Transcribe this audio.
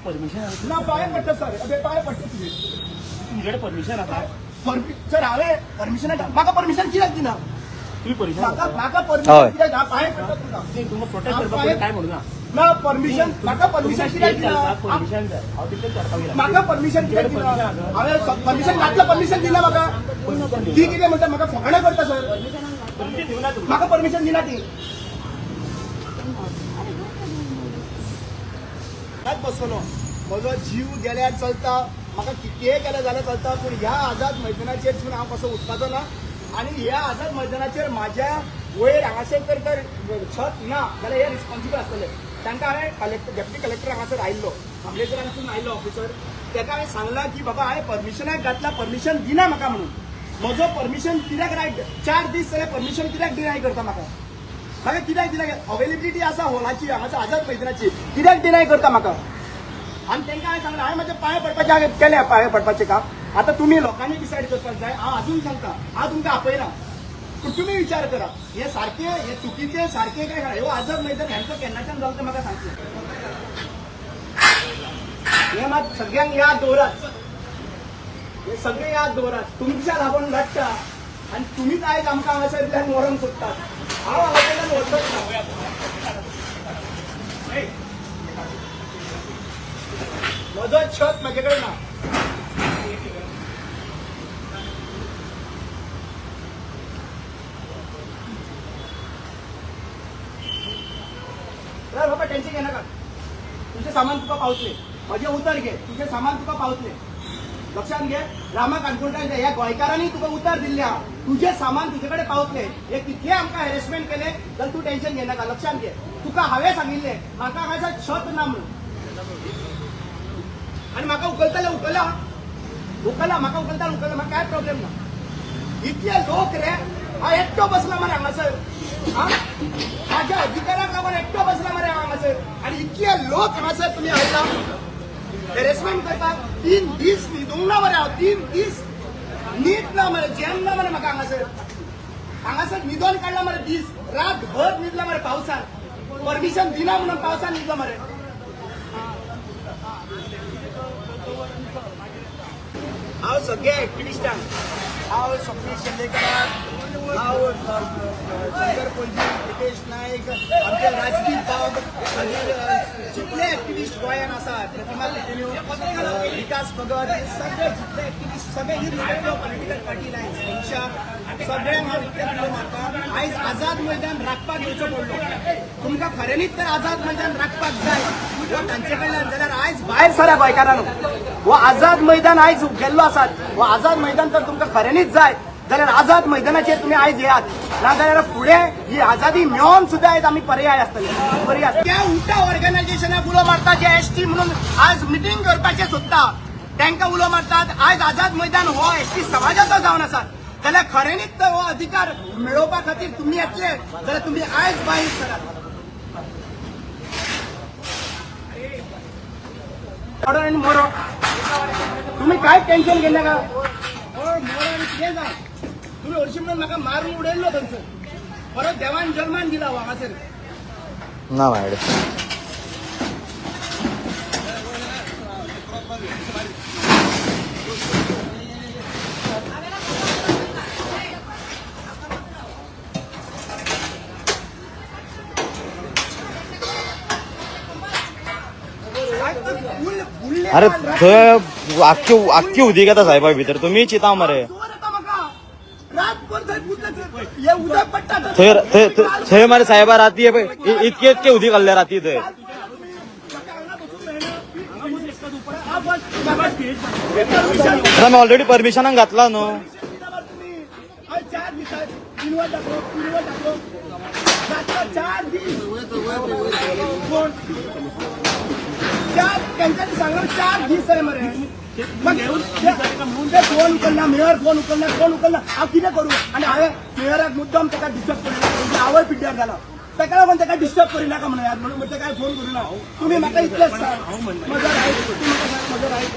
permission ना पाय पडतं सर अबे पाय पडतं तुमच्याकडे परमिशन आता सर हांवें परमिशन म्हाका परमिशन कित्याक दिना तुम्ही परमिशन म्हाका परमिशन कित्याक पाय पडटा तुमकां प्रोटेक्ट करपाक काय म्हणून ना परमिशन म्हाका परमिशन कित्याक दिना परमिशन जाय हांव तितलें करपाक गेला म्हाका परमिशन कित्याक दिना हांवें परमिशन घातला परमिशन दिना म्हाका ती कितें म्हणटा म्हाका फकाणां करता सर म्हाका परमिशन दिना ती बसलो म्हजो जीव गेल्यार चलता म्हाका कितेंय केलें जाल्यार चलता पूण ह्या आझाद मैदानाचेर हांव कसो उठपाचो ना आनी ह्या आझाद मैदानाचेर म्हाज्या वयर हांगासर तर छत ना जाल्यार हे रिस्पॉन्सिबल आसतले तांकां हांवें डेप्युटी कलेक्टर हांगासर आयिल्लो खामलेकरांसून आयिल्लो ऑफिसर ताका हांवें सांगलां की बाबा हांवें परमिशनाक घातला परमिशन दिना म्हाका म्हणून म्हजो परमिशन कित्याक रायट 4 दीस जाल्यार परमिशन कित्याक डिनाय करता म्हाका म्हाका कित्याक दिना अवेलेबिलिटी आसा हॉलाची हांगासर आझाद मैदानाची कित्याक डिनाय करता म्हाका आनी तांकां हांवें सांगलें हांवें म्हाजें पांय पडपाचें केलें पांय पडपाचें काम आतां तुमी लोकांनी डिसायड करपाक जाय हांव अजून सांगता हांव तुमकां आपयना पूण तुमी विचार करा हे सारकें हे चुकीचें सारकें काय ह्यो आझाद मैदान हेंचो केन्नाच्यान जालो तें म्हाका सांगचें हे मात सगळ्यांक याद दवरात हे सगळे याद दवरात तुमच्या लागून घडटा आनी तुमीच आयज आमकां हांगासरल्यान व्हरोंक सोदतात हांव हांगासरल्यान व्हरतोच ना म्हजो छत म्हाजे कडेन ना बाबा टेन्शन घे नाका तुझे सामान तुका पावतले म्हजें उतर घे तुझे सामान तुका पावतले लक्षात घे रामा काणकोणकार ह्या गोंयकारांनी तुका उतर दिल्ले आहा तुझे सामान तुजे कडेन पावतले हे कितले आमकां हॅरेसमेंट केले जाल्यार तूं टेन्शन घे नाका लक्षात घे तुका हांवें सांगिल्लें म्हाका हांगासर छत ना म्हणून आनी म्हाका उखलतले उखला म्हाका उखलता म्हाका काय प्रॉब्लेम ना इतले लोक रे हांव एकटो बसला मरे हांगासर माझ्या अधिकाराक लागून एकटो बसला मरे हांगासर आनी इतले लोक हांगासर तुमी हाडला हॅरेसमेंट करता 3 दीस न्हिदूंक ना मरे हांव 3 दीस न्हीद ना मरे जेम ना मरे म्हाका हांगासर न्हिदोन काडला मरे दीस रातभर न्हिदला मरे पावसान परमिशन दिना म्हणून पावसान न्हिदला मरे हांव सगळे एक्टिविस्टांक हांव स्वप्नील शेंडेकराक हांव शंकर पणजी नितेश नायक आमचे राजदीप बाब जितले एक्टिविस्ट गोंयांत आसात प्रतिमा पिटेन्यो विकास भगत सगळे जितले एक्टिविस्ट सगळे ही पॉलिटिकल पार्टी लायन्स मनशा सगळ्यांक हांव इतलें उलो मारता आयज आझाद मैदान राखपाक येवचो पडलो तुमकां खऱ्यांनीच तर आझाद मैदान राखपाक जाय तांचे कडल्यान जाल्यार आयज भायर सरा गोंयकारांनो हो आझाद मैदान आयज गेल्लो आसात हो आझाद मैदान तर तुमकां खऱ्यांनीच जाय जाल्यार आझाद मैदानाचेर तुमी आयज येयात नाजाल्यार फुडें ही आझादी मेळोन सुद्दां आयज आमी पर्याय आसतले पर्याय त्या उलटा ऑर्गनायझेशनाक उलो मारता जे एसटी म्हणून आज मिटींग करपाचें सोदता तांकां उलो मारतात आयज आझाद मैदान हो एसटी समाजाचो जावन आसा जाल्यार खऱ्यांनीच हो अधिकार मेळोवपा खातीर तुमी येतले जाल्यार तुमी आयज भायर सरात ऑर्डर आनी मोरो तुम्ही काय टेन्शन घेऊ नका मोरो आनी कितें जाय तुम्ही हरशीं म्हणून म्हाका मारून उडयल्लो थंयसर परत देवान जल्मान दिला हांगासर ना माझ्याकडे अरे थंय आख्खी उदीक येता साहेबा भितर तुमी चिंता मरे थंय मरे साहेबा राती इतके उदीक घाल्ले राती थंय आमी ऑलरेडी परमिशनाक घातला न्हू त्यांच्यानी सांगलं 4 दीस आहे मरे फोन उकलना मेयर फोन उकलना हांव कितें करूं आनी हांवें मेयराक मुद्दाम ताका डिस्टर्ब करिना आवय पिड्ड्यार जाला ताका लागून ताका डिस्टर्ब करिनाका म्हणून म्हणून ताका फोन करूना तुमी म्हाका इतलेंच सांग म्हजो रायट